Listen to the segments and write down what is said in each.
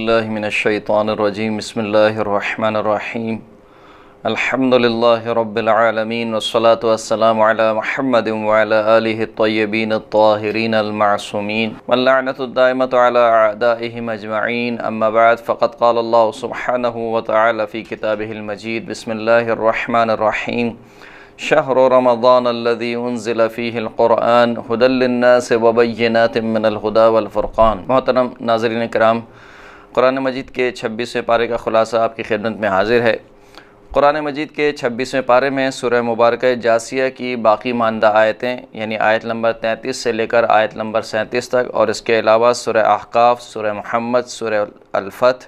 باللہ من الشیطان الرجیم بسم اللہ الرحمن الرحیم الحمد للہ رب العالمین والصلاة والسلام علی محمد وعلی آلہ الطیبین الطاہرین المعصومین واللعنۃ الدائمۃ علی اعدائہم اجمعین اما بعد فقد قال اللہ سبحانہ وتعالی فی کتابہ المجید بسم اللہ الرحمن الرحیم شہر رمضان الذي انزل فیہ القرآن ھدی للناس وبینات من الھدی والفرقان۔ محترم ناظرین کرام، قرآن مجید کے 26ویں پارے کا خلاصہ آپ کی خدمت میں حاضر ہے۔ قرآن مجید کے 26ویں پارے میں سورہ مبارکہ جاثیہ کی باقی ماندہ آیتیں یعنی آیت نمبر 33 سے لے کر آیت نمبر 37 تک، اور اس کے علاوہ سورہ احقاف، سورہ محمد، سورہ الفتح،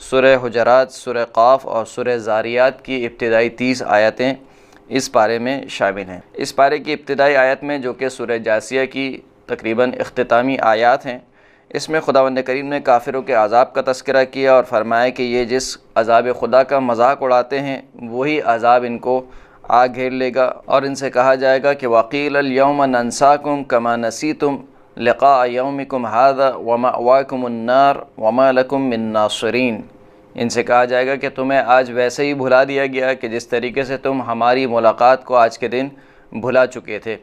سورہ حجرات، سورہ قاف اور سورہ ذاریات کی ابتدائی 30 آیتیں اس پارے میں شامل ہیں۔ اس پارے کی ابتدائی آیت میں، جو کہ سورہ جاثیہ کی تقریباً اختتامی آیات ہیں، اس میں خداوند کریم نے کافروں کے عذاب کا تذکرہ کیا اور فرمایا کہ یہ جس عذاب خدا کا مذاق اڑاتے ہیں وہی عذاب ان کو آ گھیر لے گا، اور ان سے کہا جائے گا کہ وَقِيلَ الْيَوْمَ نَنْسَاكُمْ كَمَا نَسِيتُمْ لِقَاءَ يَوْمِكُمْ هَذَا وَمَأْوَاكُمُ النَّارُ وَمَا لَكُمْ مِن نَاصِرِينَ۔ ان سے کہا جائے گا کہ تمہیں آج ویسے ہی بھلا دیا گیا کہ جس طریقے سے تم ہماری ملاقات کو آج کے دن بھلا چکے تھے،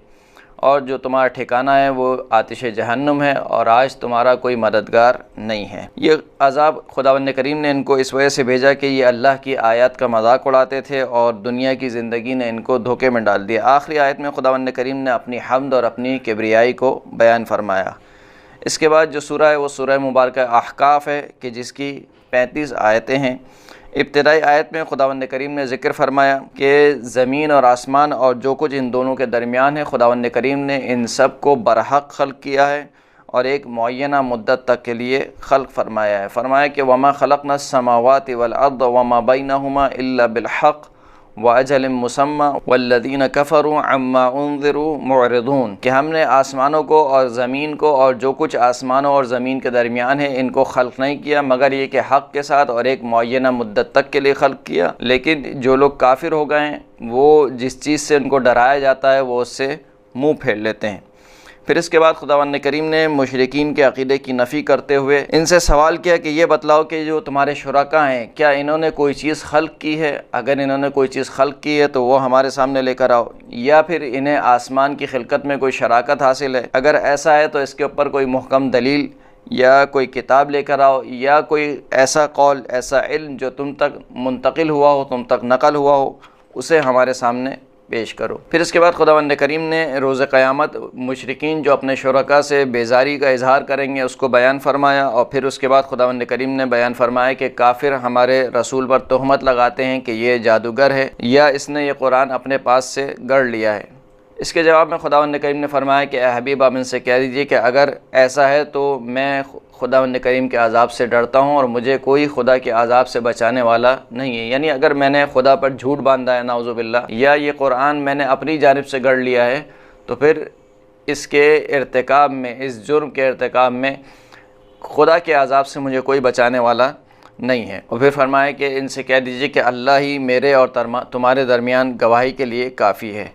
اور جو تمہارا ٹھکانہ ہے وہ آتش جہنم ہے، اور آج تمہارا کوئی مددگار نہیں ہے۔ یہ عذاب خداوند کریم نے ان کو اس وجہ سے بھیجا کہ یہ اللہ کی آیات کا مذاق اڑاتے تھے اور دنیا کی زندگی نے ان کو دھوکے میں ڈال دیا۔ آخری آیت میں خداوند کریم نے اپنی حمد اور اپنی کبریائی کو بیان فرمایا۔ اس کے بعد جو سورہ ہے وہ سورہ مبارکہ احقاف ہے کہ جس کی 35 آیتیں ہیں۔ ابتدائی آیت میں خداوند کریم نے ذکر فرمایا کہ زمین اور آسمان اور جو کچھ ان دونوں کے درمیان ہے، خداوند کریم نے ان سب کو برحق خلق کیا ہے اور ایک معینہ مدت تک کے لیے خلق فرمایا ہے۔ فرمایا کہ وَمَا خَلَقْنَا السَّمَاوَاتِ وَالْأَرْضَ وَمَا بَيْنَهُمَا إِلَّا بِالْحَقِّ وَأَجَلٍ مُّسَمًّى وَالَّذِينَ كَفَرُوا عَمَّا أُنذِرُوا مُعْرِضُونَ، کہ ہم نے آسمانوں کو اور زمین کو اور جو کچھ آسمانوں اور زمین کے درمیان ہے ان کو خلق نہیں کیا مگر یہ کہ حق کے ساتھ اور ایک معینہ مدت تک کے لیے خلق کیا، لیکن جو لوگ کافر ہو گئے ہیں وہ جس چیز سے ان کو ڈرایا جاتا ہے وہ اس سے منہ پھیر لیتے ہیں۔ پھر اس کے بعد خداوند کریم نے مشرکین کے عقیدے کی نفی کرتے ہوئے ان سے سوال کیا کہ یہ بتلاؤ کہ جو تمہارے شرکاء ہیں کیا انہوں نے کوئی چیز خلق کی ہے؟ اگر انہوں نے کوئی چیز خلق کی ہے تو وہ ہمارے سامنے لے کر آؤ، یا پھر انہیں آسمان کی خلقت میں کوئی شراکت حاصل ہے؟ اگر ایسا ہے تو اس کے اوپر کوئی محکم دلیل یا کوئی کتاب لے کر آؤ، یا کوئی ایسا قول، ایسا علم جو تم تک منتقل ہوا ہو، تم تک نقل ہوا ہو، اسے ہمارے سامنے پیش کرو۔ پھر اس کے بعد خداوند کریم نے روز قیامت مشرکین جو اپنے شرکاء سے بیزاری کا اظہار کریں گے اس کو بیان فرمایا، اور پھر اس کے بعد خداوند کریم نے بیان فرمایا کہ کافر ہمارے رسول پر تہمت لگاتے ہیں کہ یہ جادوگر ہے یا اس نے یہ قرآن اپنے پاس سے گڑھ لیا ہے۔ اس کے جواب میں خداوند کریم نے فرمایا کہ اے حبیب آپ ان سے کہہ دیجئے کہ اگر ایسا ہے تو میں خداوند کریم کے عذاب سے ڈرتا ہوں اور مجھے کوئی خدا کے عذاب سے بچانے والا نہیں ہے۔ یعنی اگر میں نے خدا پر جھوٹ باندھا ہے نعوذ باللہ، یا یہ قرآن میں نے اپنی جانب سے گڑھ لیا ہے، تو پھر اس کے ارتکاب میں، اس جرم کے ارتکاب میں خدا کے عذاب سے مجھے کوئی بچانے والا نہیں ہے۔ اور پھر فرمایا کہ ان سے کہہ دیجئے کہ اللہ ہی میرے اور تمہارے درمیان گواہی کے لیے کافی ہے۔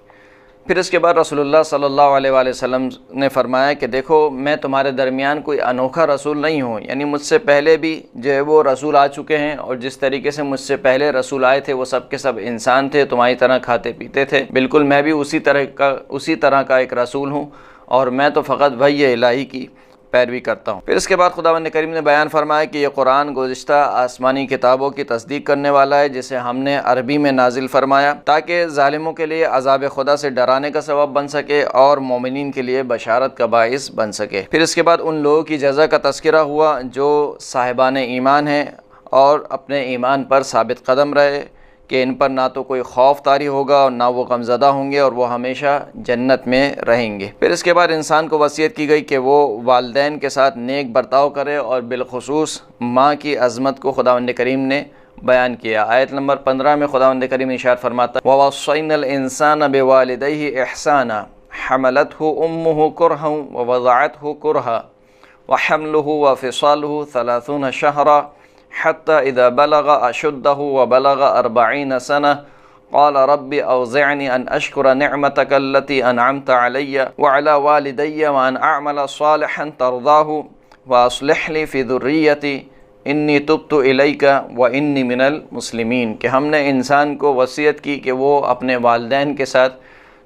پھر اس کے بعد رسول اللہ صلی اللہ علیہ وآلہ وسلم نے فرمایا کہ دیکھو میں تمہارے درمیان کوئی انوکھا رسول نہیں ہوں، یعنی مجھ سے پہلے بھی جو ہے وہ رسول آ چکے ہیں، اور جس طریقے سے مجھ سے پہلے رسول آئے تھے وہ سب کے سب انسان تھے، تمہاری طرح کھاتے پیتے تھے، بالکل میں بھی اسی طرح کا ایک رسول ہوں، اور میں تو فقط وحی الہی کی پیروی کرتا ہوں۔ پھر اس کے بعد خداوند کریم نے بیان فرمایا کہ یہ قرآن گزشتہ آسمانی کتابوں کی تصدیق کرنے والا ہے جسے ہم نے عربی میں نازل فرمایا تاکہ ظالموں کے لیے عذاب خدا سے ڈرانے کا سبب بن سکے اور مومنین کے لیے بشارت کا باعث بن سکے۔ پھر اس کے بعد ان لوگوں کی جزا کا تذکرہ ہوا جو صاحبان ایمان ہیں اور اپنے ایمان پر ثابت قدم رہے کہ ان پر نہ تو کوئی خوف طاری ہوگا اور نہ وہ غمزدہ ہوں گے، اور وہ ہمیشہ جنت میں رہیں گے۔ پھر اس کے بعد انسان کو وصیت کی گئی کہ وہ والدین کے ساتھ نیک برتاؤ کرے، اور بالخصوص ماں کی عظمت کو خداوند کریم نے بیان کیا۔ آیت نمبر 15 میں خداوند کریم ارشاد فرماتا ہے وَوَصَّيْنَا الْإِنسَانَ بِوَالِدَيْهِ إِحْسَانًا حَمَلَتْهُ أُمُّهُ كُرْهًا وَوَضَعَتْهُ كُرْهًا وَحَمْلُهُ وَفِصَالُهُ 30 شهرا حتى إذا بلغ أشده وبلغ 40 سنة قال رب أوزعني أن أشكر نعمتك التي أنعمت علي وعلى والدي وأن أعمل صالحا ترضاه وأصلح لي في ذريتي انی تبت الیک و انی من المسلمین، کہ ہم نے انسان کو وصیت کی کہ وہ اپنے والدین کے ساتھ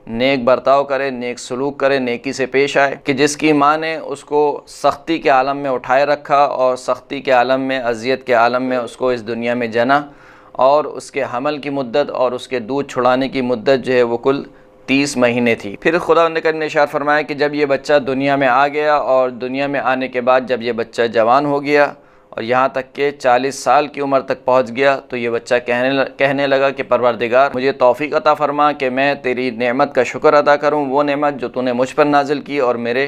نیک برتاؤ کرے، نیک سلوک کرے، نیکی سے پیش آئے، کہ جس کی ماں نے اس کو سختی کے عالم میں اٹھائے رکھا اور سختی کے عالم میں، اذیت کے عالم میں اس کو اس دنیا میں جنا، اور اس کے حمل کی مدت اور اس کے دودھ چھڑانے کی مدت جو ہے وہ کل 30 مہینے تھی۔ پھر خدا نے ارشاد فرمایا کہ جب یہ بچہ دنیا میں آ گیا اور دنیا میں آنے کے بعد جب یہ بچہ جوان ہو گیا اور یہاں تک کہ 40 سال کی عمر تک پہنچ گیا، تو یہ بچہ کہنے لگا کہ پروردگار مجھے توفیق عطا فرما کہ میں تیری نعمت کا شکر ادا کروں، وہ نعمت جو تو نے مجھ پر نازل کی اور میرے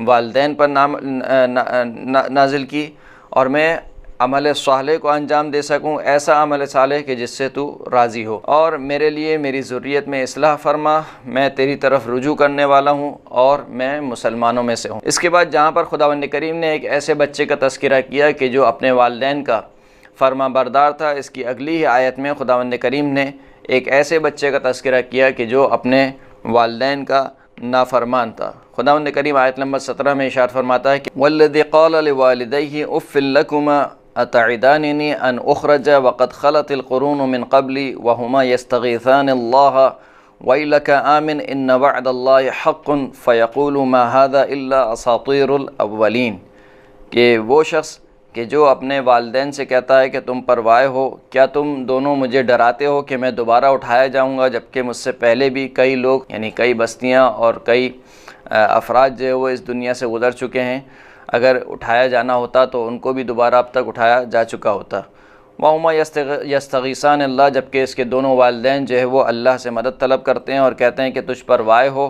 والدین پر نازل کی، اور میں عمل صالح کو انجام دے سکوں، ایسا عمل صالح کہ جس سے تو راضی ہو، اور میرے لیے میری ذریت میں اصلاح فرما، میں تیری طرف رجوع کرنے والا ہوں اور میں مسلمانوں میں سے ہوں۔ اس کے بعد جہاں پر خداوند کریم نے ایک ایسے بچے کا تذکرہ کیا کہ جو اپنے والدین کا فرما بردار تھا، اس کی اگلی ہی آیت میں خداوند کریم نے ایک ایسے بچے کا تذکرہ کیا کہ جو اپنے والدین کا نافرمان تھا۔ خداوند کریم آیت نمبر 17 میں ارشاد فرماتا ہے کہ وَالَّذِي قَالَ لِوَالِدَيْهِ أُفٍّ لَكُمَا أَتَعِدَانِنِي أَنْ أُخْرَجَ وَقَدْ خَلَتِ الْقُرُونُ مِنْ قَبْلِي وَهُمَا يَسْتَغِيثَانِ اللَّهَ وَيْلَكَ آمِنْ إِنَّ وَعْدَ اللَّهِ حَقٌّ فَيَقُولُ مَا هَذَا إِلَّا أَسَاطِيرُ الْأَوَّلِينَ، کہ وہ شخص کہ جو اپنے والدین سے کہتا ہے کہ تم پروائے ہو، کیا تم دونوں مجھے ڈراتے ہو کہ میں دوبارہ اٹھایا جاؤں گا، جبکہ مجھ سے پہلے بھی کئی لوگ یعنی کئی بستیاں اور کئی افراد جو ہے وہ اس دنیا سے گزر چکے ہیں، اگر اٹھایا جانا ہوتا تو ان کو بھی دوبارہ اب تک اٹھایا جا چکا ہوتا۔ وَهُمَا يَسْتَغِيثَانِ اللَّهَ، جبکہ اس کے دونوں والدین جو ہے وہ اللہ سے مدد طلب کرتے ہیں اور کہتے ہیں کہ تجھ پر وائے ہو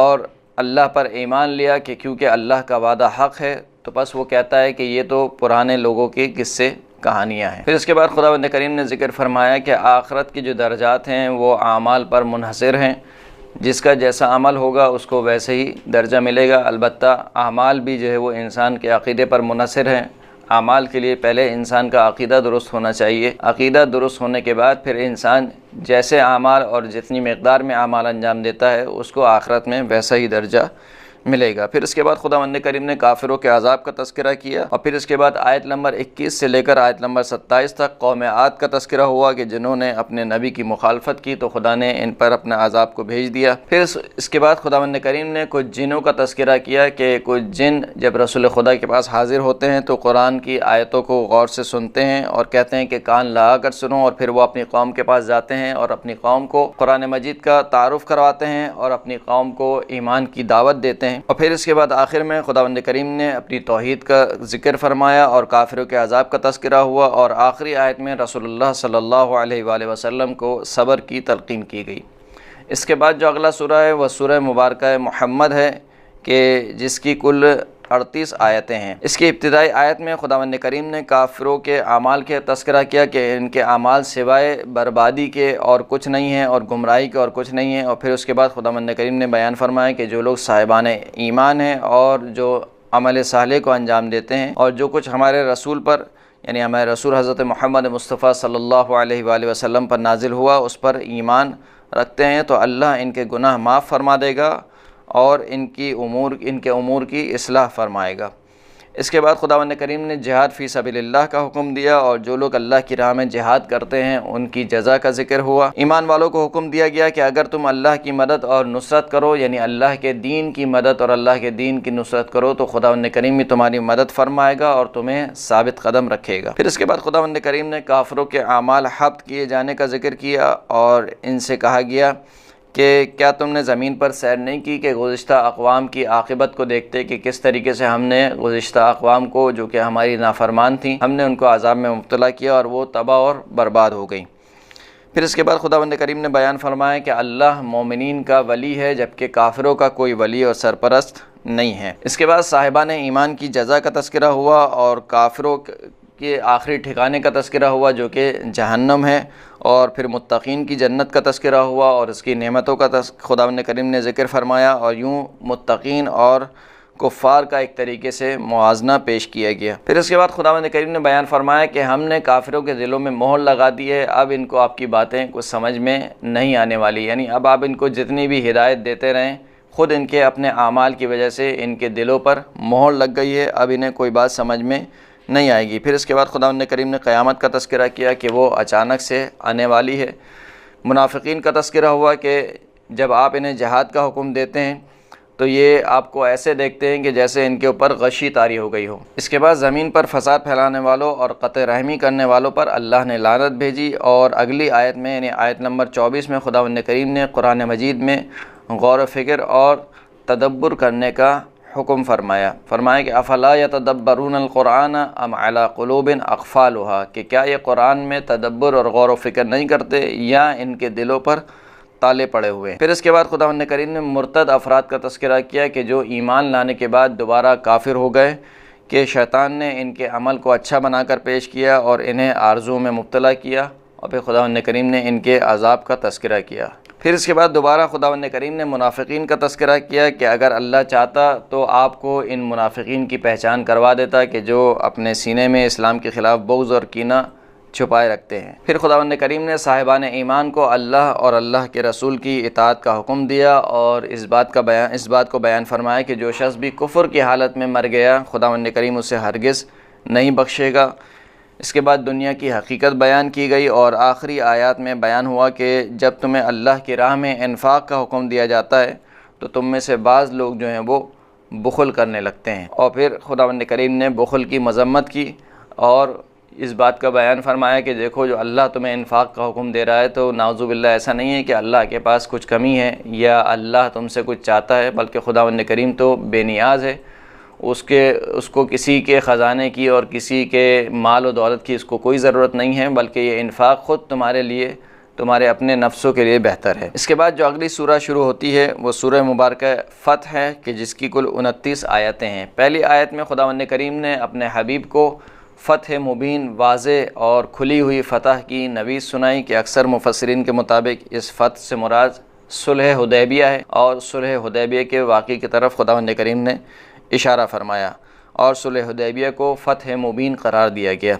اور اللہ پر ایمان لیا کہ کیونکہ اللہ کا وعدہ حق ہے، تو بس وہ کہتا ہے کہ یہ تو پرانے لوگوں کی قصے کہانیاں ہیں۔ پھر اس کے بعد خداوند کریم نے ذکر فرمایا کہ آخرت کی جو درجات ہیں وہ اعمال پر منحصر ہیں، جس کا جیسا عمل ہوگا اس کو ویسے ہی درجہ ملے گا۔ البتہ اعمال بھی جو ہے وہ انسان کے عقیدے پر منحصر ہیں۔ اعمال کے لیے پہلے انسان کا عقیدہ درست ہونا چاہیے، عقیدہ درست ہونے کے بعد پھر انسان جیسے اعمال اور جتنی مقدار میں اعمال انجام دیتا ہے اس کو آخرت میں ویسا ہی درجہ ملے گا۔ پھر اس کے بعد خداوند کریم نے کافروں کے عذاب کا تذکرہ کیا، اور پھر اس کے بعد آیت نمبر 21 سے لے کر آیت نمبر 27 تک قوم عاد کا تذکرہ ہوا کہ جنہوں نے اپنے نبی کی مخالفت کی تو خدا نے ان پر اپنا عذاب کو بھیج دیا۔ پھر اس کے بعد خداوند کریم نے کچھ جنوں کا تذکرہ کیا کہ کچھ جن جب رسول خدا کے پاس حاضر ہوتے ہیں تو قرآن کی آیتوں کو غور سے سنتے ہیں اور کہتے ہیں کہ کان لگا کر سنو، اور پھر وہ اپنی قوم کے پاس جاتے ہیں اور اپنی قوم کو قرآن مجید کا تعارف کرواتے ہیں اور اپنی قوم کو ایمان کی دعوت دیتے ہیں۔ اور پھر اس کے بعد آخر میں خداوند کریم نے اپنی توحید کا ذکر فرمایا اور کافروں کے عذاب کا تذکرہ ہوا، اور آخری آیت میں رسول اللہ صلی اللہ علیہ وآلہ وسلم کو صبر کی تلقین کی گئی۔ اس کے بعد جو اگلا سورہ ہے وہ سورہ مبارکہ محمد ہے کہ جس کی کل 38 آیتیں ہیں۔ اس کی ابتدائی آیت میں خداوند کریم نے کافروں کے اعمال کے تذکرہ کیا کہ ان کے اعمال سوائے بربادی کے اور کچھ نہیں ہیں اور گمراہی کے اور کچھ نہیں ہیں، اور پھر اس کے بعد خداوند کریم نے بیان فرمایا کہ جو لوگ صاحبان ایمان ہیں اور جو عمل صالح کو انجام دیتے ہیں اور جو کچھ ہمارے رسول پر یعنی ہمارے رسول حضرت محمد مصطفیٰ صلی اللہ علیہ وآلہ وسلم پر نازل ہوا اس پر ایمان رکھتے ہیں تو اللہ ان کے گناہ معاف فرما دے گا اور ان کے امور کی اصلاح فرمائے گا۔ اس کے بعد خداوند کریم نے جہاد فی سبیل اللہ کا حکم دیا، اور جو لوگ اللہ کی راہ میں جہاد کرتے ہیں ان کی جزا کا ذکر ہوا۔ ایمان والوں کو حکم دیا گیا کہ اگر تم اللہ کی مدد اور نصرت کرو یعنی اللہ کے دین کی مدد اور اللہ کے دین کی نصرت کرو تو خداوند کریم بھی تمہاری مدد فرمائے گا اور تمہیں ثابت قدم رکھے گا۔ پھر اس کے بعد خداوند کریم نے کافروں کے اعمال حبط کیے جانے کا ذکر کیا اور ان سے کہا گیا کہ کیا تم نے زمین پر سیر نہیں کی کہ گزشتہ اقوام کی عاقبت کو دیکھتے کہ کس طریقے سے ہم نے گزشتہ اقوام کو جو کہ ہماری نافرمان تھیں ہم نے ان کو عذاب میں مبتلا کیا اور وہ تباہ اور برباد ہو گئیں۔ پھر اس کے بعد خداوند کریم نے بیان فرمایا کہ اللہ مومنین کا ولی ہے جبکہ کافروں کا کوئی ولی اور سرپرست نہیں ہے۔ اس کے بعد صاحبان ایمان کی جزا کا تذکرہ ہوا اور کافروں کے آخری ٹھکانے کا تذکرہ ہوا جو کہ جہنم ہے، اور پھر متقین کی جنت کا تذکرہ ہوا اور اس کی نعمتوں کا خداوند کریم نے ذکر فرمایا، اور یوں متقین اور کفار کا ایک طریقے سے موازنہ پیش کیا گیا۔ پھر اس کے بعد خداوند کریم نے بیان فرمایا کہ ہم نے کافروں کے دلوں میں مہر لگا دی ہے، اب ان کو آپ کی باتیں کچھ سمجھ میں نہیں آنے والی، یعنی اب آپ ان کو جتنی بھی ہدایت دیتے رہیں خود ان کے اپنے اعمال کی وجہ سے ان کے دلوں پر مہر لگ گئی ہے، اب انہیں کوئی بات سمجھ میں نہیں آئے گی۔ پھر اس کے بعد خداوند کریم نے قیامت کا تذکرہ کیا کہ وہ اچانک سے آنے والی ہے۔ منافقین کا تذکرہ ہوا کہ جب آپ انہیں جہاد کا حکم دیتے ہیں تو یہ آپ کو ایسے دیکھتے ہیں کہ جیسے ان کے اوپر غشی طاری ہو گئی ہو۔ اس کے بعد زمین پر فساد پھیلانے والوں اور قطع رحمی کرنے والوں پر اللہ نے لعنت بھیجی، اور اگلی آیت میں یعنی آیت نمبر 24 میں خداوند کریم نے قرآن مجید میں غور و فکر اور تدبر کرنے کا حکم فرمایا کہ افلا یتدبرون القرآن ام علی قلوب اقفالها، کہ کیا یہ قرآن میں تدبر اور غور و فکر نہیں کرتے یا ان کے دلوں پر تالے پڑے ہوئے ہیں۔ پھر اس کے بعد خداوند کریم نے مرتد افراد کا تذکرہ کیا کہ جو ایمان لانے کے بعد دوبارہ کافر ہو گئے، کہ شیطان نے ان کے عمل کو اچھا بنا کر پیش کیا اور انہیں آرزو میں مبتلا کیا، اور پھر خداوند کریم نے ان کے عذاب کا تذکرہ کیا۔ پھر اس کے بعد دوبارہ خداوند کریم نے منافقین کا تذکرہ کیا کہ اگر اللہ چاہتا تو آپ کو ان منافقین کی پہچان کروا دیتا کہ جو اپنے سینے میں اسلام کے خلاف بغض اور کینہ چھپائے رکھتے ہیں۔ پھر خداوند کریم نے صاحبان ایمان کو اللہ اور اللہ کے رسول کی اطاعت کا حکم دیا، اور اس بات کو بیان فرمایا کہ جو شخص بھی کفر کی حالت میں مر گیا خداوند کریم اسے ہرگز نہیں بخشے گا۔ اس کے بعد دنیا کی حقیقت بیان کی گئی، اور آخری آیات میں بیان ہوا کہ جب تمہیں اللہ کی راہ میں انفاق کا حکم دیا جاتا ہے تو تم میں سے بعض لوگ جو ہیں وہ بخل کرنے لگتے ہیں، اور پھر خداوند کریم نے بخل کی مذمت کی اور اس بات کا بیان فرمایا کہ دیکھو جو اللہ تمہیں انفاق کا حکم دے رہا ہے تو نعوذ باللہ ایسا نہیں ہے کہ اللہ کے پاس کچھ کمی ہے یا اللہ تم سے کچھ چاہتا ہے، بلکہ خداوند کریم تو بے نیاز ہے، اس کو کسی کے خزانے کی اور کسی کے مال و دولت کی اس کو کوئی ضرورت نہیں ہے، بلکہ یہ انفاق خود تمہارے لیے، تمہارے اپنے نفسوں کے لیے بہتر ہے۔ اس کے بعد جو اگلی سورہ شروع ہوتی ہے وہ سورہ مبارکہ فتح ہے کہ جس کی کل 29 آیتیں ہیں۔ پہلی آیت میں خداوند کریم نے اپنے حبیب کو فتح مبین، واضح اور کھلی ہوئی فتح کی نوید سنائی کہ اکثر مفسرین کے مطابق اس فتح سے مراد صلح حدیبیہ ہے، اور صلح حدیبیہ کے واقعے کی طرف خداوند کریم نے اشارہ فرمایا، اور صلح حدیبیہ کو فتح مبین قرار دیا گیا۔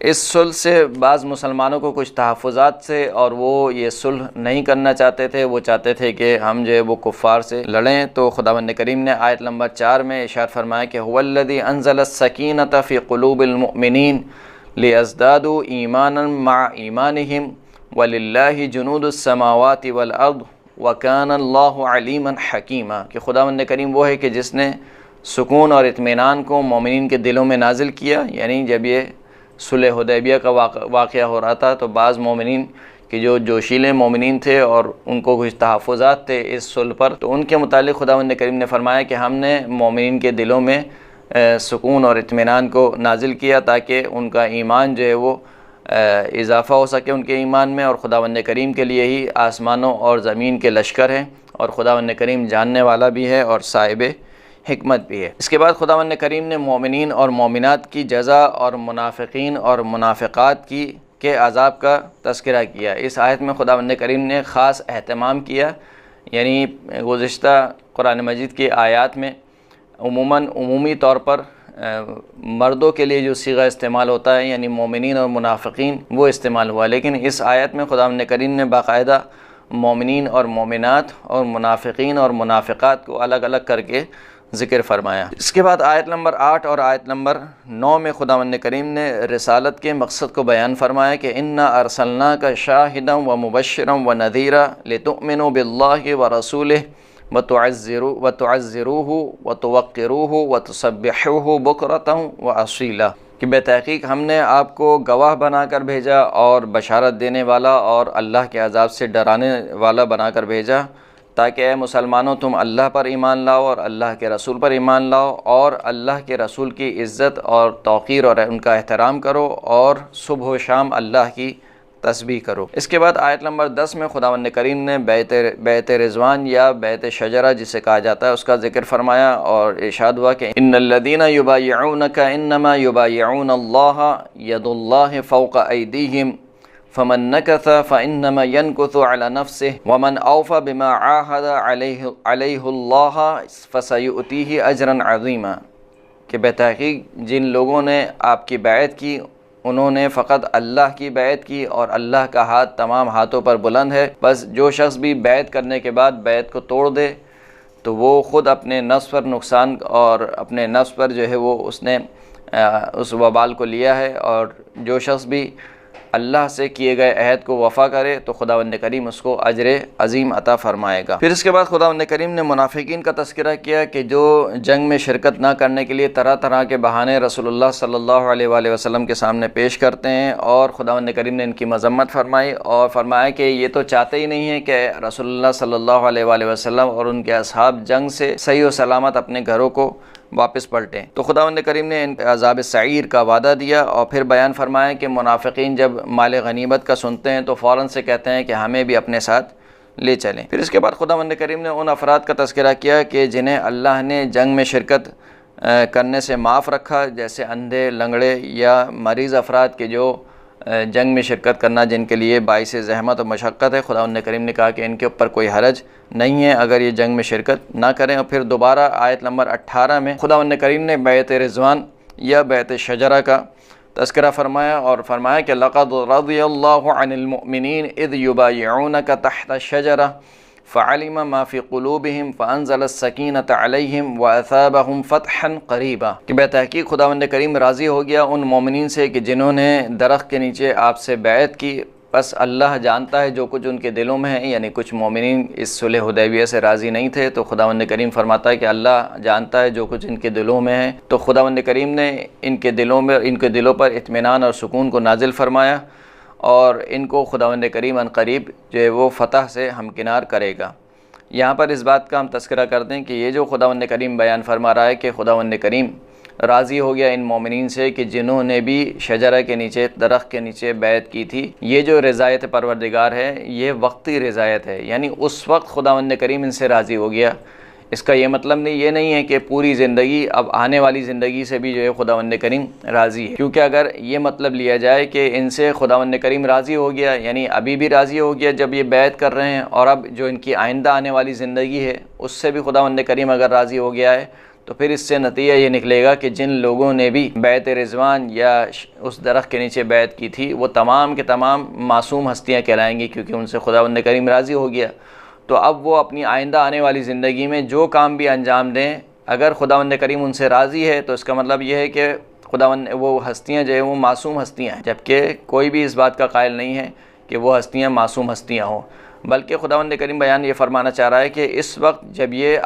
اس صلح سے بعض مسلمانوں کو کچھ تحفظات سے، اور وہ یہ صلح نہیں کرنا چاہتے تھے، وہ چاہتے تھے کہ ہم جو ہے وہ کفار سے لڑیں، تو خداوند کریم نے آیت نمبر 4 میں ارشاد فرمایا کہ هو الذی انزل السکینۃ فی قلوب المؤمنین لیزدادوا ایمانا مع ایمانہم وللہ جنود السماوات والارض وکان اللہ علیما حکیما، کہ خداوند کریم وہ ہے کہ جس نے سکون اور اطمینان کو مومنین کے دلوں میں نازل کیا۔ یعنی جب یہ صلح حدیبیہ کا واقعہ ہو رہا تھا تو بعض مومنین کہ جو جوشیلے مومنین تھے اور ان کو کچھ تحفظات تھے اس صلح پر، تو ان کے متعلق خداوند کریم نے فرمایا کہ ہم نے مومنین کے دلوں میں سکون اور اطمینان کو نازل کیا تاکہ ان کا ایمان جو ہے وہ اضافہ ہو سکے ان کے ایمان میں، اور خداوند کریم کے لیے ہی آسمانوں اور زمین کے لشکر ہیں، اور خداوند کریم جاننے والا بھی ہے اور صاحب حکمت بھی ہے۔ اس کے بعد خداوند کریم نے مومنین اور مومنات کی جزا اور منافقین اور منافقات کے عذاب کا تذکرہ کیا۔ اس آیت میں خداوند کریم نے خاص اہتمام کیا، یعنی گزشتہ قرآن مجید کی آیات میں عمومی طور پر مردوں کے لیے جو صیغہ استعمال ہوتا ہے یعنی مومنین اور منافقین وہ استعمال ہوا، لیکن اس آیت میں خداوند کریم نے باقاعدہ مومنین اور مومنات اور منافقین اور منافقات کو الگ الگ کر کے ذکر فرمایا۔ اس کے بعد آیت نمبر 8 اور آیت نمبر 9 میں خداوند کریم نے رسالت کے مقصد کو بیان فرمایا کہ انا ارسلناک شاہدا ومبشرا ونذیرا لتؤمنوا باللہ ورسولہ وتعزروہ وتوقروہ وتسبحوہ بکرۃ واصیلا، کہ بے تحقیق ہم نے آپ کو گواہ بنا کر بھیجا اور بشارت دینے والا اور اللہ کے عذاب سے ڈرانے والا بنا کر بھیجا، تاکہ اے مسلمانوں تم اللہ پر ایمان لاؤ اور اللہ کے رسول پر ایمان لاؤ، اور اللہ کے رسول کی عزت اور توقیر اور ان کا احترام کرو، اور صبح و شام اللہ کی تسبیح کرو۔ اس کے بعد آیت نمبر 10 میں خداوند کریم نے بیت رضوان یا بیت شجرہ جسے کہا جاتا ہے اس کا ذکر فرمایا، اور ارشاد ہوا کہ ان الذین یبایعونک انما یبایعون اللہ ید اللہ فوق ایدیہم فمن نکث فانما ینکث علی نفسہ ومن اوفی بما عاہد علیہ اللہ فسیؤتیہ اجرا عظیما، کہ بے تحقیق جن لوگوں نے آپ کی بیعت کی انہوں نے فقط اللہ کی بیعت کی اور اللہ کا ہاتھ تمام ہاتھوں پر بلند ہے، بس جو شخص بھی بیعت کرنے کے بعد بیعت کو توڑ دے تو وہ خود اپنے نفس پر نقصان اور اپنے نفس پر جو ہے وہ اس نے اس وبال کو لیا ہے، اور جو شخص بھی اللہ سے کیے گئے عہد کو وفا کرے تو خداوند کریم اس کو اجر عظیم عطا فرمائے گا۔ پھر اس کے بعد خداوند کریم نے منافقین کا تذکرہ کیا کہ جو جنگ میں شرکت نہ کرنے کے لیے طرح طرح کے بہانے رسول اللہ صلی اللہ علیہ وآلہ وسلم کے سامنے پیش کرتے ہیں، اور خداوند کریم نے ان کی مذمت فرمائی اور فرمایا کہ یہ تو چاہتے ہی نہیں ہیں کہ رسول اللہ صلی اللہ علیہ وآلہ وسلم اور ان کے اصحاب جنگ سے صحیح و سلامت اپنے گھروں کو واپس پلٹیں۔ تو خداوند کریم نے ان عذاب سعیر کا وعدہ دیا، اور پھر بیان فرمایا کہ منافقین جب مال غنیمت کا سنتے ہیں تو فوراً سے کہتے ہیں کہ ہمیں بھی اپنے ساتھ لے چلیں۔ پھر اس کے بعد خداوند کریم نے ان افراد کا تذکرہ کیا کہ جنہیں اللہ نے جنگ میں شرکت کرنے سے معاف رکھا، جیسے اندھے، لنگڑے یا مریض افراد کے جو جنگ میں شرکت کرنا جن کے لیے باعث زحمت و مشقت ہے، خداوند کریم نے کہا کہ ان کے اوپر کوئی حرج نہیں ہے اگر یہ جنگ میں شرکت نہ کریں۔ اور پھر دوبارہ آیت نمبر 18 میں خداوند کریم نے بیعت رضوان یا بیعت شجرہ کا تذکرہ فرمایا، اور فرمایا کہ لقد رضی اللہ عن المؤمنین اذ یبایعونک تحت الشجرہ فعلم ما فی قلوبہم فانزل السکینۃ علیہم واثابہم فتحا قریبا، کہ بے تحقیق خداوند کریم راضی ہو گیا ان مومنین سے کہ جنہوں نے درخت کے نیچے آپ سے بیعت کی، بس اللہ جانتا ہے جو کچھ ان کے دلوں میں ہے۔ یعنی کچھ مومنین اس صلح حدیبیہ سے راضی نہیں تھے، تو خداوند کریم فرماتا ہے کہ اللہ جانتا ہے جو کچھ ان کے دلوں میں ہے، تو خداوند کریم نے ان کے دلوں پر اطمینان اور سکون کو نازل فرمایا، اور ان کو خداوند کریم ان قریب جو ہے وہ فتح سے ہمکنار کرے گا۔ یہاں پر اس بات کا ہم تذکرہ کر دیں کہ یہ جو خداوند کریم بیان فرما رہا ہے کہ خداوند کریم راضی ہو گیا ان مومنین سے کہ جنہوں نے بھی شجرہ کے نیچے، درخت کے نیچے بیعت کی تھی، یہ جو رضایت پروردگار ہے یہ وقتی رضایت ہے، یعنی اس وقت خداوند کریم ان سے راضی ہو گیا۔ اس کا یہ مطلب یہ نہیں ہے کہ پوری زندگی، اب آنے والی زندگی سے بھی جو ہے خداوند کریم راضی ہے، کیونکہ اگر یہ مطلب لیا جائے کہ ان سے خداوند کریم راضی ہو گیا، یعنی ابھی بھی راضی ہو گیا جب یہ بیعت کر رہے ہیں، اور اب جو ان کی آئندہ آنے والی زندگی ہے اس سے بھی خداوند کریم اگر راضی ہو گیا ہے، تو پھر اس سے نتیجہ یہ نکلے گا کہ جن لوگوں نے بھی بیعت رضوان یا اس درخت کے نیچے بیعت کی تھی وہ تمام کے تمام معصوم ہستیاں کہلائیں گی، کیونکہ ان سے خداوند کریم راضی ہو گیا۔ تو اب وہ اپنی آئندہ آنے والی زندگی میں جو کام بھی انجام دیں، اگر خداوند کریم ان سے راضی ہے تو اس کا مطلب یہ ہے کہ وہ ہستیاں جو ہے وہ معصوم ہستیاں ہیں، جبکہ کوئی بھی اس بات کا قائل نہیں ہے کہ وہ ہستیاں معصوم ہستیاں ہوں، بلکہ خداوند کریم بیان یہ فرمانا چاہ رہا ہے کہ اس وقت جب یہ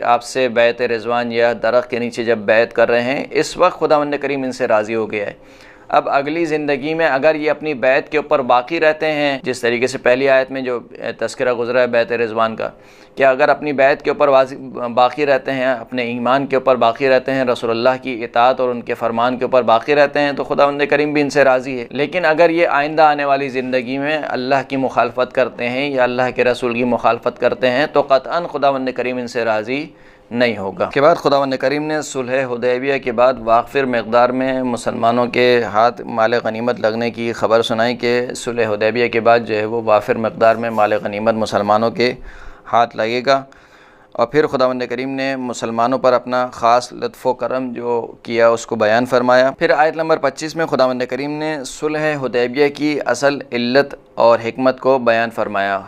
آپ سے بیعت رضوان یا درخت کے نیچے جب بیعت کر رہے ہیں، اس وقت خداوند کریم ان سے راضی ہو گیا ہے۔ اب اگلی زندگی میں اگر یہ اپنی بیعت کے اوپر باقی رہتے ہیں، جس طریقے سے پہلی آیت میں جو تذکرہ گزرا ہے بیعت رضوان کا، کہ اگر اپنی بیعت کے اوپر باقی رہتے ہیں، اپنے ایمان کے اوپر باقی رہتے ہیں، رسول اللہ کی اطاعت اور ان کے فرمان کے اوپر باقی رہتے ہیں، تو خداوند کریم بھی ان سے راضی ہے۔ لیکن اگر یہ آئندہ آنے والی زندگی میں اللہ کی مخالفت کرتے ہیں یا اللہ کے رسول کی مخالفت کرتے ہیں، تو قطعاً خداوند کریم ان سے راضی نہیں ہوگا۔ اس کے بعد خداوند کریم نے صلح حدیبیہ کے بعد وافر مقدار میں مسلمانوں کے ہاتھ مال غنیمت لگنے کی خبر سنائی کہ صلح حدیبیہ کے بعد جو ہے وہ وافر مقدار میں مال غنیمت مسلمانوں کے ہاتھ لگے گا، اور پھر خداوند کریم نے مسلمانوں پر اپنا خاص لطف و کرم جو کیا اس کو بیان فرمایا۔ پھر آیت نمبر 25 میں خداوند کریم نے صلح حدیبیہ کی اصل علت اور حکمت کو بیان فرمایا۔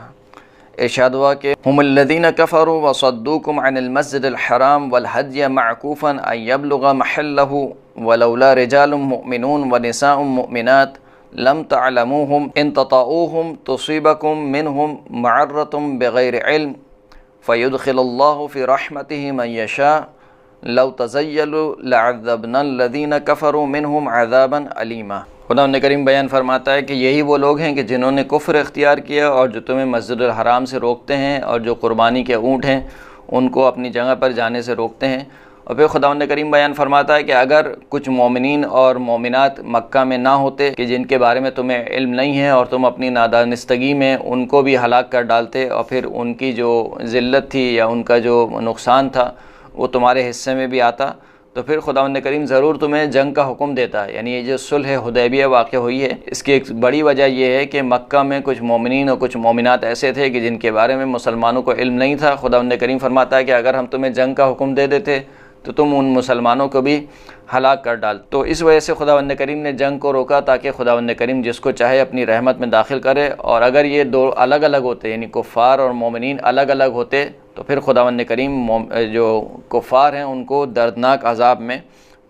ارشاد ہوا کہ هم الذين كفروا وصدوكم عن المسجد الحرام والهدي معكوفا ان يبلغ محله ولولا رجال مؤمنون ونساء مؤمنات لم تعلموهم ان تطؤوهم تصيبكم منهم معرة بغير علم فيدخل الله في رحمته من يشاء لو تزيلوا لعذبنا الذين كفروا منهم عذابا أليما۔ خداوند کریم بیان فرماتا ہے کہ یہی وہ لوگ ہیں کہ جنہوں نے کفر اختیار کیا اور جو تمہیں مسجد الحرام سے روکتے ہیں، اور جو قربانی کے اونٹ ہیں ان کو اپنی جگہ پر جانے سے روکتے ہیں۔ اور پھر خداوند کریم بیان فرماتا ہے کہ اگر کچھ مومنین اور مومنات مکہ میں نہ ہوتے کہ جن کے بارے میں تمہیں علم نہیں ہے، اور تم اپنی نادانستگی میں ان کو بھی ہلاک کر ڈالتے، اور پھر ان کی جو ذلت تھی یا ان کا جو نقصان تھا وہ تمہارے حصے میں بھی آتا، تو پھر خداوند کریم ضرور تمہیں جنگ کا حکم دیتا ہے۔ یعنی یہ جو صلح حدیبیہ واقع ہوئی ہے، اس کی ایک بڑی وجہ یہ ہے کہ مکہ میں کچھ مومنین اور کچھ مومنات ایسے تھے کہ جن کے بارے میں مسلمانوں کو علم نہیں تھا۔ خداوند کریم فرماتا ہے کہ اگر ہم تمہیں جنگ کا حکم دے دیتے تو تم ان مسلمانوں کو بھی ہلاک کر ڈال۔ تو اس وجہ سے خداوند کریم نے جنگ کو روکا تاکہ خداوند کریم جس کو چاہے اپنی رحمت میں داخل کرے، اور اگر یہ دو الگ الگ ہوتے، یعنی کفار اور مومنین الگ الگ ہوتے، تو پھر خداوند کریم جو کفار ہیں ان کو دردناک عذاب میں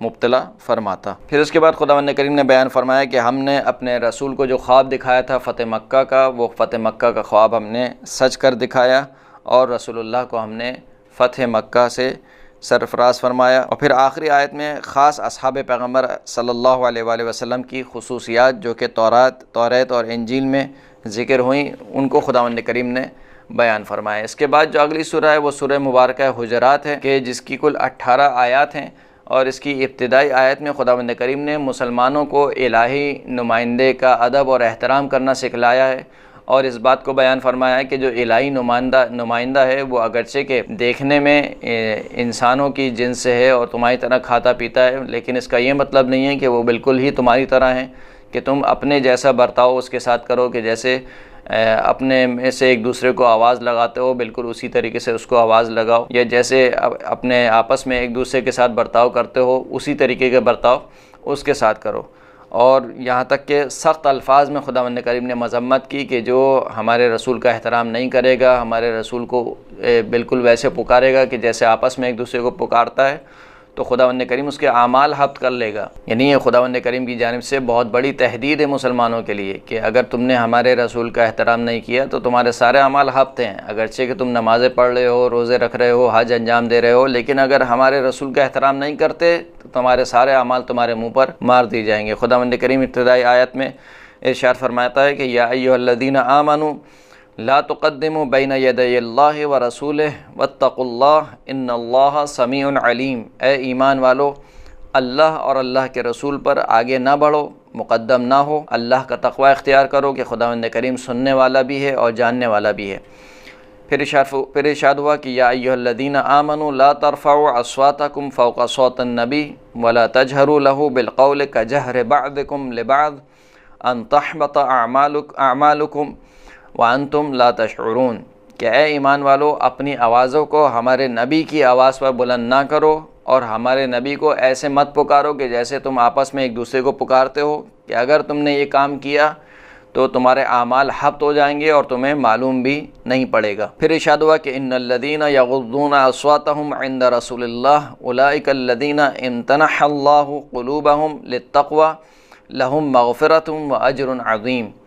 مبتلا فرماتا۔ پھر اس کے بعد خداوند کریم نے بیان فرمایا کہ ہم نے اپنے رسول کو جو خواب دکھایا تھا فتح مکہ کا، وہ فتح مکہ کا خواب ہم نے سچ کر دکھایا، اور رسول اللہ کو ہم نے فتح مکہ سے سرفراز فرمایا۔ اور پھر آخری آیت میں خاص اصحاب پیغمبر صلی اللہ علیہ وآلہ وسلم کی خصوصیات جو کہ توریت اور انجیل میں ذکر ہوئیں، ان کو خداوند کریم نے بیان فرمایا۔ اس کے بعد جو اگلی سورہ ہے وہ سورہ مبارکہ حجرات ہے، کہ جس کی کل 18 آیات ہیں، اور اس کی ابتدائی آیت میں خداوند کریم نے مسلمانوں کو الہی نمائندے کا ادب اور احترام کرنا سکھلایا ہے، اور اس بات کو بیان فرمایا ہے کہ جو الہی نمائندہ ہے وہ اگرچہ کہ دیکھنے میں انسانوں کی جنس سے ہے اور تمہاری طرح کھاتا پیتا ہے، لیکن اس کا یہ مطلب نہیں ہے کہ وہ بالکل ہی تمہاری طرح ہیں، کہ تم اپنے جیسا برتاؤ اس کے ساتھ کرو، کہ جیسے اپنے میں سے ایک دوسرے کو آواز لگاتے ہو بالکل اسی طریقے سے اس کو آواز لگاؤ، یا جیسے اپنے آپس میں ایک دوسرے کے ساتھ برتاؤ کرتے ہو اسی طریقے کا برتاؤ اس کے ساتھ کرو۔ اور یہاں تک کہ سخت الفاظ میں خداوند کریم نے مذمت کی کہ جو ہمارے رسول کا احترام نہیں کرے گا، ہمارے رسول کو بالکل ویسے پکارے گا کہ جیسے آپس میں ایک دوسرے کو پکارتا ہے، تو خداوند کریم اس کے اعمال حبط کر لے گا۔ یعنی یہ خداوند کریم کی جانب سے بہت بڑی تحدید ہے مسلمانوں کے لیے، کہ اگر تم نے ہمارے رسول کا احترام نہیں کیا تو تمہارے سارے اعمال حبط ہیں، اگرچہ کہ تم نمازیں پڑھ رہے ہو، روزے رکھ رہے ہو، حج انجام دے رہے ہو، لیکن اگر ہمارے رسول کا احترام نہیں کرتے تو تمہارے سارے اعمال تمہارے منہ پر مار دی جائیں گے۔ خداوند کریم ابتدائی آیت میں ارشاد فرماتا ہے کہ یا ایھا الذین آمنوا لا تقدموا بین یدی اللہ ورسولہ واتقوا اللہ ان اللہ سمیع علیم۔ اے ایمان والو، اللہ اور اللہ کے رسول پر آگے نہ بڑھو، مقدم نہ ہو، اللہ کا تقوی اختیار کرو کہ خداوند کریم سننے والا بھی ہے اور جاننے والا بھی ہے۔ پھر ارشاد ہوا کہ یا ایھا الذین آمنوا لا ترفعوا اصواتکم فوق صوت النبی ولا تجہروا لہ بالقول کجہر بعضکم لبعض ان تحبط اعمالکم وانتم لا تشعرون، کہ اے ایمان والو، اپنی آوازوں کو ہمارے نبی کی آواز پر بلند نہ کرو، اور ہمارے نبی کو ایسے مت پکارو کہ جیسے تم آپس میں ایک دوسرے کو پکارتے ہو، کہ اگر تم نے یہ کام کیا تو تمہارے اعمال حبط ہو جائیں گے اور تمہیں معلوم بھی نہیں پڑے گا۔ پھر ارشاد ہوا کہ ان الذین یغضون اصواتهم عند رسول اللہ اولئک الذین امتنح اللہ قلوبهم للتقوی لهم مغفرۃ واجر عظیم،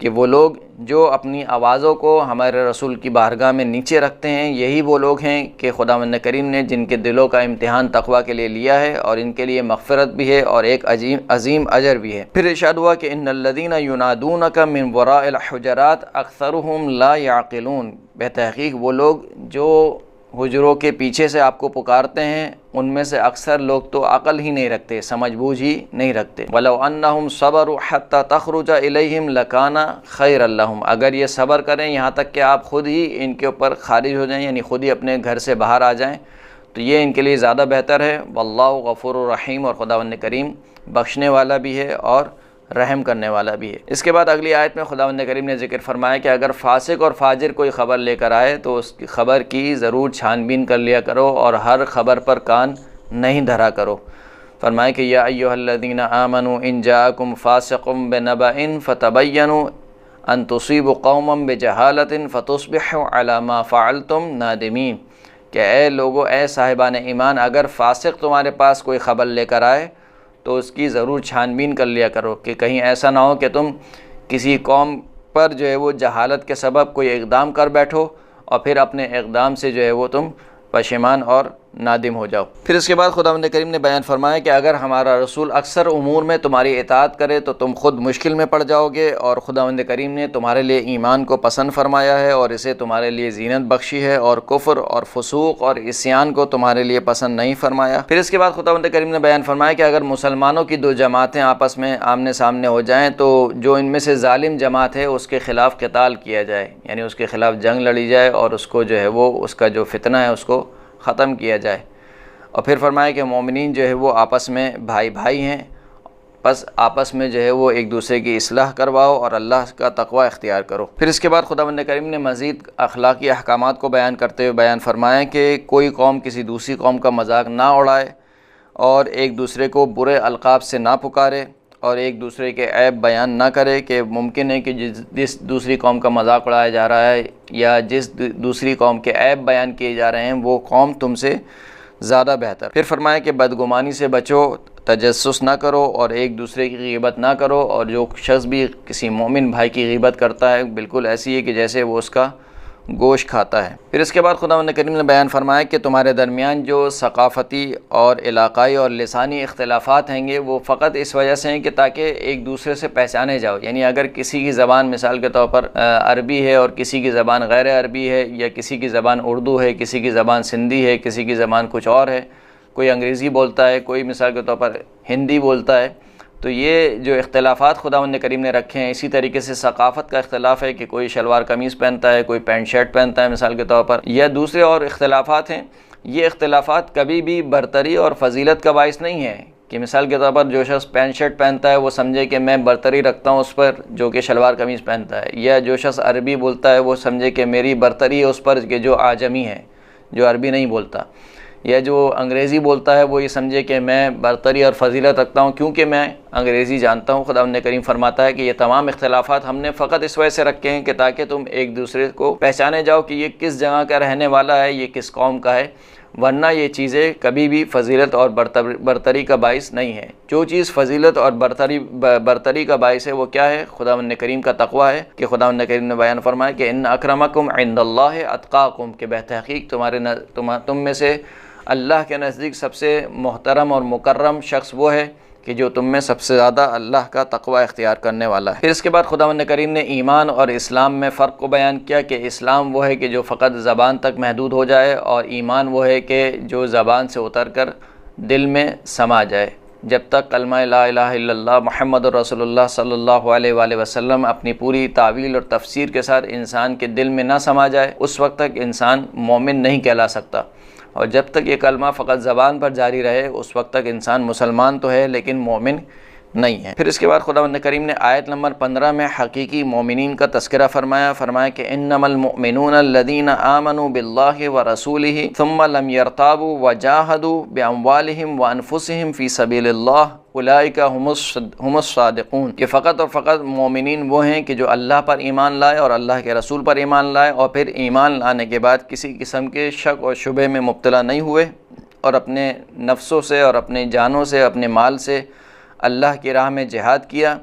کہ وہ لوگ جو اپنی آوازوں کو ہمارے رسول کی بارگاہ میں نیچے رکھتے ہیں، یہی وہ لوگ ہیں کہ خداوند کریم نے جن کے دلوں کا امتحان تقوی کے لیے لیا ہے، اور ان کے لیے مغفرت بھی ہے اور ایک عظیم اجر بھی ہے۔ پھر ارشاد ہوا کہ ان الذین ینادونک من وراء الحجرات اکثرهم لا یعقلون، بتحقیق وہ لوگ جو حجروں کے پیچھے سے آپ کو پکارتے ہیں ان میں سے اکثر لوگ تو عقل ہی نہیں رکھتے، سمجھ بوجھ ہی نہیں رکھتے۔ وَلَوْ أَنَّهُمْ صَبَرُوا حَتَّى تَخْرُجَ إِلَيْهِمْ لَكَانَ خَيْرًا لَهُمْ، اگر یہ صبر کریں یہاں تک کہ آپ خود ہی ان کے اوپر خارج ہو جائیں، یعنی خود ہی اپنے گھر سے باہر آ جائیں، تو یہ ان کے لیے زیادہ بہتر ہے۔ واللہ غفور الرحیم، اور خداوند کریم بخشنے والا بھی ہے اور رحم کرنے والا بھی ہے۔ اس کے بعد اگلی آیت میں خداوند کریم نے ذکر فرمایا کہ اگر فاسق اور فاجر کوئی خبر لے کر آئے تو اس کی خبر کی ضرور چھان بین کر لیا کرو، اور ہر خبر پر کان نہیں دھرا کرو۔ فرمایا کہ یا ایھا الذین آمنوا ان جاءکم فاسق بنبأ فتبینوا ان تصیبوا قوما بجہالۃ فتصبحوا علی ما فعلتم نادمین، کہ اے لوگو، اے صاحبان ایمان، اگر فاسق تمہارے پاس کوئی خبر لے کر آئے تو اس کی ضرور چھان بین کر لیا کرو، کہ کہیں ایسا نہ ہو کہ تم کسی قوم پر جو ہے وہ جہالت کے سبب کوئی اقدام کر بیٹھو اور پھر اپنے اقدام سے جو ہے وہ تم پشیمان اور نادم ہو جاؤ۔ پھر اس کے بعد خداوند کریم نے بیان فرمایا کہ اگر ہمارا رسول اکثر امور میں تمہاری اطاعت کرے تو تم خود مشکل میں پڑ جاؤ گے، اور خداوند کریم نے تمہارے لیے ایمان کو پسند فرمایا ہے اور اسے تمہارے لیے زینت بخشی ہے، اور کفر اور فسوق اور عصیان کو تمہارے لیے پسند نہیں فرمایا۔ پھر اس کے بعد خداوند کریم نے بیان فرمایا کہ اگر مسلمانوں کی دو جماعتیں آپس میں آمنے سامنے ہو جائیں تو جو ان میں سے ظالم جماعت ہے اس کے خلاف قتال کیا جائے، یعنی اس کے خلاف جنگ لڑی جائے اور اس کو جو ہے وہ اس کا جو فتنہ ہے اس کو ختم کیا جائے۔ اور پھر فرمایا کہ مومنین جو ہے وہ آپس میں بھائی بھائی ہیں، بس آپس میں جو ہے وہ ایک دوسرے کی اصلاح کرواؤ اور اللہ کا تقوی اختیار کرو۔ پھر اس کے بعد خداوند کریم نے مزید اخلاقی احکامات کو بیان کرتے ہوئے بیان فرمایا کہ کوئی قوم کسی دوسری قوم کا مذاق نہ اڑائے، اور ایک دوسرے کو برے القاب سے نہ پکارے، اور ایک دوسرے کے عیب بیان نہ کرے، کہ ممکن ہے کہ جس دوسری قوم کا مذاق اڑایا جا رہا ہے یا جس دوسری قوم کے عیب بیان کیے جا رہے ہیں وہ قوم تم سے زیادہ بہتر۔ پھر فرمایا کہ بدگمانی سے بچو، تجسس نہ کرو اور ایک دوسرے کی غیبت نہ کرو، اور جو شخص بھی کسی مومن بھائی کی غیبت کرتا ہے بالکل ایسی ہے کہ جیسے وہ اس کا گوشت کھاتا ہے۔ پھر اس کے بعد خداوند کریم نے بیان فرمایا کہ تمہارے درمیان جو ثقافتی اور علاقائی اور لسانی اختلافات ہیں گے وہ فقط اس وجہ سے ہیں کہ تاکہ ایک دوسرے سے پہچانے جاؤ، یعنی اگر کسی کی زبان مثال کے طور پر عربی ہے اور کسی کی زبان غیر عربی ہے، یا کسی کی زبان اردو ہے، کسی کی زبان سندھی ہے، کسی کی زبان کچھ اور ہے، کوئی انگریزی بولتا ہے، کوئی مثال کے طور پر ہندی بولتا ہے، تو یہ جو اختلافات خداوند کریم نے رکھے ہیں، اسی طریقے سے ثقافت کا اختلاف ہے کہ کوئی شلوار قمیص پہنتا ہے، کوئی پینٹ شرٹ پہنتا ہے مثال کے طور پر، یا دوسرے اور اختلافات ہیں، یہ اختلافات کبھی بھی برتری اور فضیلت کا باعث نہیں ہے کہ مثال کے طور پر جو شخص پینٹ شرٹ پہنتا ہے وہ سمجھے کہ میں برتری رکھتا ہوں اس پر جو کہ شلوار قمیص پہنتا ہے، یا جو شخص عربی بولتا ہے وہ سمجھے کہ میری برتری ہے اس پر کہ جو اعجمی ہے، جو عربی نہیں بولتا، یا جو انگریزی بولتا ہے وہ یہ سمجھے کہ میں برتری اور فضیلت رکھتا ہوں کیونکہ میں انگریزی جانتا ہوں۔ خداوند کریم فرماتا ہے کہ یہ تمام اختلافات ہم نے فقط اس وجہ سے رکھے ہیں کہ تاکہ تم ایک دوسرے کو پہچانے جاؤ کہ یہ کس جگہ کا رہنے والا ہے، یہ کس قوم کا ہے، ورنہ یہ چیزیں کبھی بھی فضیلت اور برتری کا باعث نہیں ہے۔ جو چیز فضیلت اور برتری کا باعث ہے وہ کیا ہے؟ خداوند کریم کا تقوی ہے، کہ خداوند کریم نے بیان فرمایا کہ ان اکرمکم عند اللہ اتقاکم، کہ بتحقیق تم میں سے اللہ کے نزدیک سب سے محترم اور مکرم شخص وہ ہے کہ جو تم میں سب سے زیادہ اللہ کا تقوی اختیار کرنے والا ہے۔ پھر اس کے بعد خداوند کریم نے ایمان اور اسلام میں فرق کو بیان کیا کہ اسلام وہ ہے کہ جو فقط زبان تک محدود ہو جائے، اور ایمان وہ ہے کہ جو زبان سے اتر کر دل میں سما جائے۔ جب تک کلمہ لا الہ الا اللہ محمد رسول اللہ صلی اللہ علیہ وآلہ وسلم اپنی پوری تعویل اور تفسیر کے ساتھ انسان کے دل میں نہ سما جائے، اس وقت تک انسان مومن نہیں کہلا سکتا، اور جب تک یہ کلمہ فقط زبان پر جاری رہے اس وقت تک انسان مسلمان تو ہے لیکن مومن نہیں ہے۔ پھر اس کے بعد خداوند کریم نے آیت نمبر 15 میں حقیقی مومنین کا تذکرہ فرمایا کہ انما المؤمنون الذین آمنوا باللہ ورسولہ ثم لم يرتابوا وجاہدوا باموالہم وانفسہم فی سبیل اللہ اولئک هم الصادقون، کہ فقط اور فقط مومنین وہ ہیں کہ جو اللہ پر ایمان لائے اور اللہ کے رسول پر ایمان لائے، اور پھر ایمان لانے کے بعد کسی قسم کے شک اور شبہ میں مبتلا نہیں ہوئے، اور اپنے نفسوں سے اور اپنے جانوں سے اپنے مال سے اللہ کی راہ میں جہاد کیا،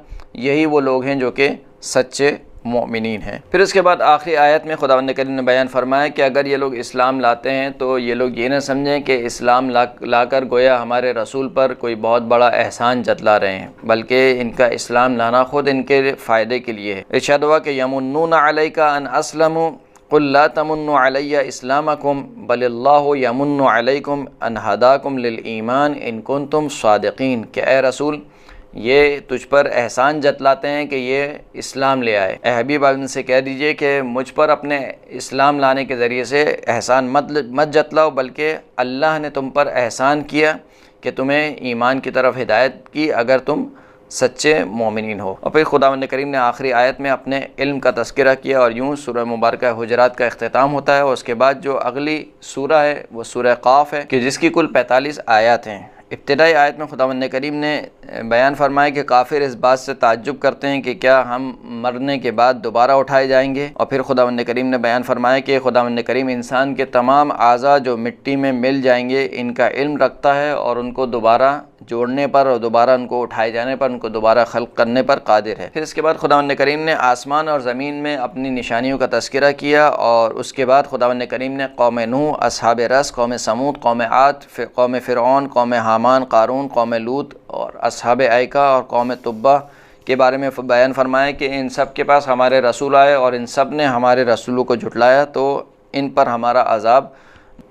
یہی وہ لوگ ہیں جو کہ سچے مومنین ہیں۔ پھر اس کے بعد آخری آیت میں خداوند کریم نے بیان فرمایا کہ اگر یہ لوگ اسلام لاتے ہیں تو یہ لوگ یہ نہ سمجھیں کہ اسلام لا کر گویا ہمارے رسول پر کوئی بہت بڑا احسان جتلا رہے ہیں، بلکہ ان کا اسلام لانا خود ان کے فائدے کے لیے ہے۔ ارشاد ہوا کہ یمنون علیک ان اسلموا قل لا تمنوا علی اسلامکم بل اللہ یمن علیکم ان ہداکم للایمان ان کنتم صادقین، کہ اے رسول یہ تجھ پر احسان جتلاتے ہیں کہ یہ اسلام لے آئے۔ اے حبیب ان سے کہہ دیجئے کہ مجھ پر اپنے اسلام لانے کے ذریعے سے احسان مت جتلاؤ، بلکہ اللہ نے تم پر احسان کیا کہ تمہیں ایمان کی طرف ہدایت کی اگر تم سچے مومنین ہو۔ اور پھر خداوند کریم نے آخری آیت میں اپنے علم کا تذکرہ کیا، اور یوں سورہ مبارکہ حجرات کا اختتام ہوتا ہے، اور اس کے بعد جو اگلی سورہ ہے وہ سورہ قاف ہے کہ جس کی کل 45 آیات ہیں۔ ابتدائی آیت میں خداوند کریم نے بیان فرمایا کہ کافر اس بات سے تعجب کرتے ہیں کہ کیا ہم مرنے کے بعد دوبارہ اٹھائے جائیں گے، اور پھر خداوند کریم نے بیان فرمایا کہ خداوند کریم انسان کے تمام اعضاء جو مٹی میں مل جائیں گے ان کا علم رکھتا ہے، اور ان کو دوبارہ جوڑنے پر اور دوبارہ ان کو اٹھائے جانے پر، ان کو دوبارہ خلق کرنے پر قادر ہے۔ پھر اس کے بعد خداوند کریم نے آسمان اور زمین میں اپنی نشانیوں کا تذکرہ کیا، اور اس کے بعد خداوند کریم نے قوم نوح، اصحاب رس، قوم سمود، قوم عاد، قوم فرعون، قوم حامان، قارون، قوم لوط اور اصحاب ایکا اور قوم تبع کے بارے میں بیان فرمایا کہ ان سب کے پاس ہمارے رسول آئے اور ان سب نے ہمارے رسولوں کو جھٹلایا تو ان پر ہمارا عذاب۔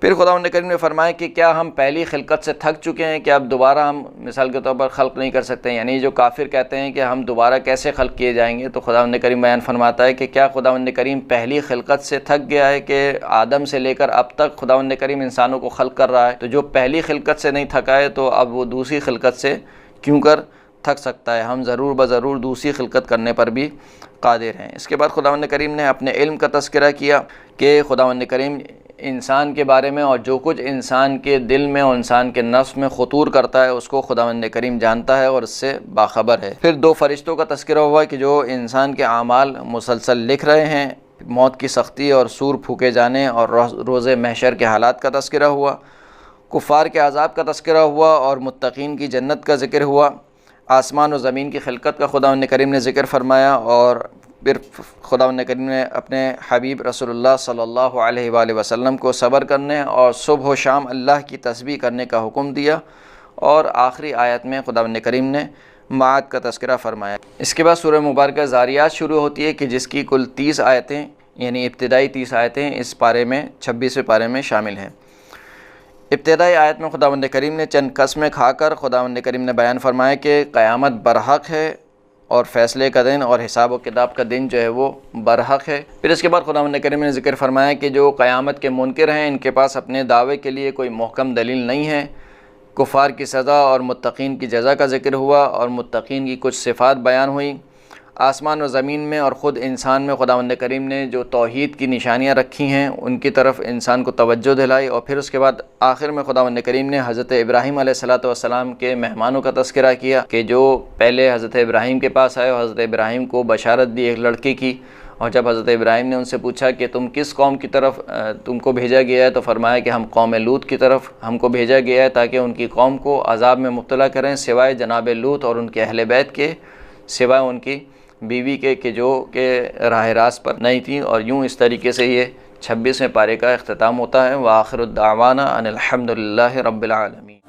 پھر خداوند کریم نے فرمایا کہ کیا ہم پہلی خلقت سے تھک چکے ہیں کہ اب دوبارہ ہم مثال کے طور پر خلق نہیں کر سکتے، یعنی جو کافر کہتے ہیں کہ ہم دوبارہ کیسے خلق کیے جائیں گے، تو خداوند کریم بیان فرماتا ہے کہ کیا خداوند کریم پہلی خلقت سے تھک گیا ہے کہ آدم سے لے کر اب تک خداوند کریم انسانوں کو خلق کر رہا ہے، تو جو پہلی خلقت سے نہیں تھکا ہے تو اب وہ دوسری خلقت سے کیوں کر تھک سکتا ہے؟ ہم ضرور بضرور دوسری خلقت کرنے پر بھی قادر ہیں۔ اس کے بعد خداوند کریم نے اپنے علم کا تذکرہ کیا کہ خداوند کریم انسان کے بارے میں اور جو کچھ انسان کے دل میں اور انسان کے نفس میں خطور کرتا ہے اس کو خداوند کریم جانتا ہے اور اس سے باخبر ہے۔ پھر دو فرشتوں کا تذکرہ ہوا کہ جو انسان کے اعمال مسلسل لکھ رہے ہیں، موت کی سختی اور سور پھونکے جانے اور روز محشر کے حالات کا تذکرہ ہوا۔ کفار کے عذاب کا تذکرہ ہوا اور متقین کی جنت کا ذکر ہوا۔ آسمان و زمین کی خلقت کا خداوند کریم نے ذکر فرمایا، اور پھر خداوند کریم نے اپنے حبیب رسول اللہ صلی اللہ علیہ وآلہ وسلم کو صبر کرنے اور صبح و شام اللہ کی تسبیح کرنے کا حکم دیا، اور آخری آیت میں خداوند کریم نے معاد کا تذکرہ فرمایا۔ اس کے بعد سورہ مبارکہ ذاریات شروع ہوتی ہے کہ جس کی کل 30 آیتیں، یعنی ابتدائی 30 آیتیں اس پارے میں 26ویں پارے میں شامل ہیں۔ ابتدائی آیت میں خداوند کریم نے چند قسمیں کھا کر خداوند کریم نے بیان فرمایا کہ قیامت برحق ہے، اور فیصلے کا دن اور حساب و کتاب کا دن جو ہے وہ برحق ہے۔ پھر اس کے بعد خداوند کریم نے ذکر فرمایا کہ جو قیامت کے منکر ہیں ان کے پاس اپنے دعوے کے لیے کوئی محکم دلیل نہیں ہے۔ کفار کی سزا اور متقین کی جزا کا ذکر ہوا، اور متقین کی کچھ صفات بیان ہوئیں۔ آسمان و زمین میں اور خود انسان میں خداوند کریم نے جو توحید کی نشانیاں رکھی ہیں ان کی طرف انسان کو توجہ دلائی، اور پھر اس کے بعد آخر میں خداوند کریم نے حضرت ابراہیم علیہ السلام کے مہمانوں کا تذکرہ کیا کہ جو پہلے حضرت ابراہیم کے پاس آئے اور حضرت ابراہیم کو بشارت دی ایک لڑکے کی، اور جب حضرت ابراہیم نے ان سے پوچھا کہ تم کس قوم کی طرف تم کو بھیجا گیا ہے، تو فرمایا کہ ہم قوم لوط کی طرف ہم کو بھیجا گیا ہے تاکہ ان کی قوم کو عذاب میں مبتلا کریں، سوائے جناب لوط اور ان کے اہل بیت کے، سوائے ان کی بیوی کے کہ جو کہ راہ راست پر نہیں تھیں۔ اور یوں اس طریقے سے یہ 26ویں پارے کا اختتام ہوتا ہے۔ وآخر الدعوانا ان الحمد للہ رب العالمین۔